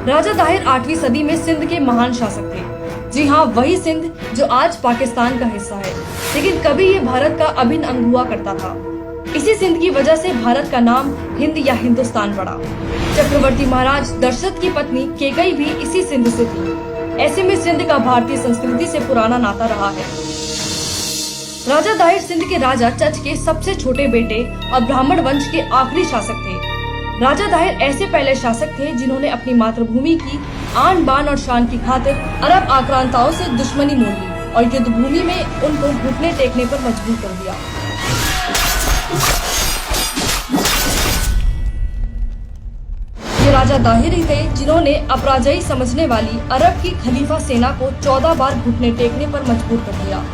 राजा दाहिर 8वीं सदी में सिंध के महान शासक थे। जी हाँ, वही सिंध जो आज पाकिस्तान का हिस्सा है, लेकिन कभी ये भारत का अभिन्न अंग हुआ करता था। इसी सिंध की वजह से भारत का नाम हिंद या हिंदुस्तान पड़ा। चक्रवर्ती महाराज दशरथ की पत्नी केकई भी इसी सिंध से थी। ऐसे में सिंध का भारतीय संस्कृति से पुराना नाता रहा है। राजा दाहिर सिंध के राजा चच के सबसे छोटे बेटे और ब्राह्मण वंश के आखिरी शासक थे। राजा दाहिर ऐसे पहले शासक थे जिन्होंने अपनी मातृभूमि की आन बान और शान की खातिर अरब आक्रांताओं से दुश्मनी मोल ली और युद्ध भूमि में उनको घुटने टेकने पर मजबूर कर दिया। ये राजा दाहिर ही थे जिन्होंने अपराजयी समझने वाली अरब की खलीफा सेना को 14 बार घुटने टेकने पर मजबूर कर दिया।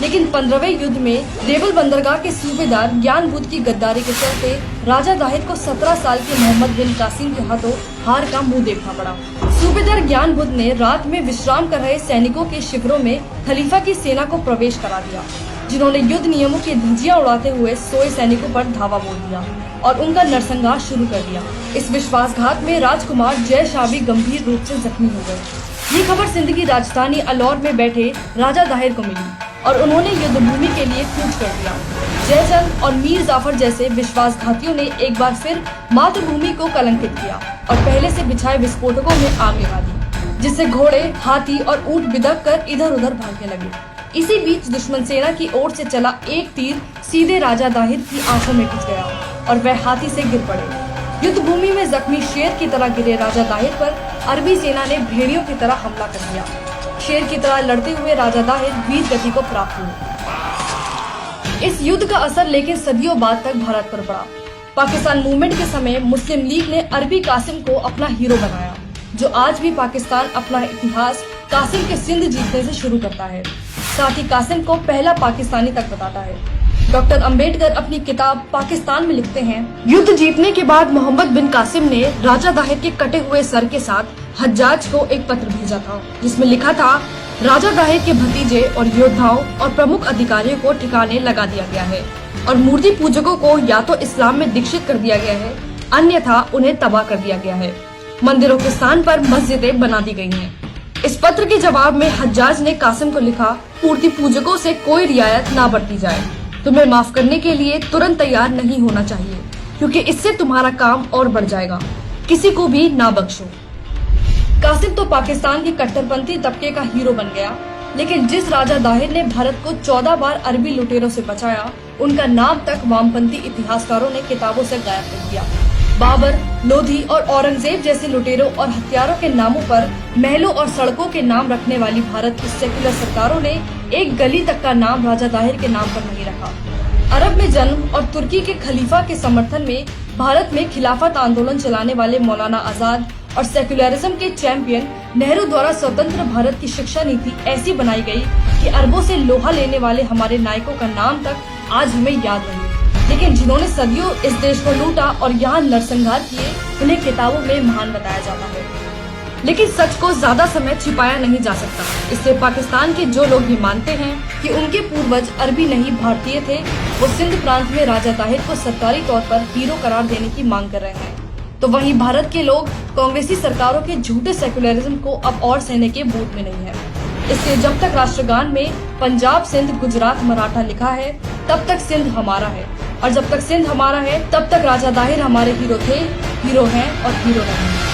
लेकिन 15वें युद्ध में देवल बंदरगाह के सूबेदार ज्ञान बुद्ध की गद्दारी के चलते राजा दाहिर को 17 साल के मोहम्मद बिन कासिम के हाथों हार का मुंह देखना पड़ा। सूबेदार ज्ञान बुद्ध ने रात में विश्राम कर रहे सैनिकों के शिविरों में खलीफा की सेना को प्रवेश करा दिया, जिन्होंने युद्ध नियमों की धज्जियां उड़ाते हुए सोए सैनिकों पर धावा बोल दिया और उनका नरसंहार शुरू कर दिया। इस विश्वासघात में राजकुमार जय शाह भी गंभीर रूप से जख्मी हो गए। ये खबर सिंध की राजधानी अलौर में बैठे राजा दाहिर को मिली और उन्होंने युद्ध भूमि के लिए कूच कर दिया। जयचंद और मीर जाफर जैसे विश्वासघातियों ने एक बार फिर मातृभूमि को कलंकित किया और पहले से बिछाए विस्फोटकों में आग लगा दी, जिससे घोड़े, हाथी और ऊंट बिदक कर इधर उधर भागने लगे। इसी बीच दुश्मन सेना की ओर से चला एक तीर सीधे राजा दाहिर की आंखों में घुस गया और वह हाथी से गिर पड़े। युद्ध भूमि में जख्मी शेर की तरह गिरे राजा दाहिर पर अरबी सेना ने भेड़ियों की तरह हमला कर दिया। शेर की तरह लड़ते हुए राजा दाहिर वीर गति को प्राप्त हुए। इस युद्ध का असर लेकिन सदियों बाद तक भारत पर पड़ा। पाकिस्तान मूवमेंट के समय मुस्लिम लीग ने अरबी कासिम को अपना हीरो बनाया, जो आज भी पाकिस्तान अपना इतिहास कासिम के सिंध जीतने से शुरू करता है, साथ ही कासिम को पहला पाकिस्तानी तक बताता है। डॉक्टर अंबेडकर अपनी किताब पाकिस्तान में लिखते हैं, युद्ध जीतने के बाद मोहम्मद बिन कासिम ने राजा दाहिर के कटे हुए सर के साथ हज्जाज को एक पत्र भेजा था, जिसमें लिखा था, राजा दाहिर के भतीजे और योद्धाओं और प्रमुख अधिकारियों को ठिकाने लगा दिया गया है और मूर्ति पूजकों को या तो इस्लाम में दीक्षित कर दिया गया है, अन्यथा उन्हें तबाह कर दिया गया है। मंदिरों के स्थान पर मस्जिदें बना दी गई हैं। इस पत्र के जवाब में हज्जाज ने कासिम को लिखा, मूर्ति पूजकों से कोई रियायत ना बरती जाए। तुम्हें माफ करने के लिए तुरंत तैयार नहीं होना चाहिए, क्योंकि इससे तुम्हारा काम और बढ़ जाएगा। किसी को भी ना बख्शो। कासिम तो पाकिस्तान के कट्टरपंथी तबके का हीरो बन गया, लेकिन जिस राजा दाहिर ने भारत को 14 बार अरबी लुटेरों से बचाया, उनका नाम तक वामपंथी इतिहासकारों ने किताबों से गायब कर दिया। बाबर, लोधी और औरंगजेब जैसे लुटेरों और हत्यारों के नामों पर महलों और सड़कों के नाम रखने वाली भारत की सेक्युलर सरकारों ने एक गली तक का नाम राजा दाहिर के नाम पर नहीं रखा। अरब में जन्म और तुर्की के खलीफा के समर्थन में भारत में खिलाफत आंदोलन चलाने वाले मौलाना आजाद और सेक्युलरिज्म के चैंपियन नेहरू द्वारा स्वतंत्र भारत की शिक्षा नीति ऐसी बनाई गई कि अरबों से लोहा लेने वाले हमारे नायकों का नाम तक आज हमें याद नहीं, लेकिन जिन्होंने सदियों इस देश को लूटा और यहाँ नरसंहार किए, उन्हें किताबों में महान बताया जाता है। लेकिन सच को ज्यादा समय छिपाया नहीं जा सकता, इसलिए पाकिस्तान के जो लोग भी मानते हैं कि उनके पूर्वज अरबी नहीं भारतीय थे, वो सिंध प्रांत में राजा दाहिर को सरकारी तौर पर हीरो करार देने की मांग कर रहे हैं। तो वहीं भारत के लोग कांग्रेसी सरकारों के झूठे सेक्युलरिज्म को अब और सहने के बूथ में नहीं है। इसलिए जब तक राष्ट्रगान में पंजाब, सिंध, गुजरात, मराठा लिखा है, तब तक सिंध हमारा है, और जब तक सिंध हमारा है, तब तक राजा दाहिर हमारे हीरो थे, हीरो हैं और हीरो रहेंगे।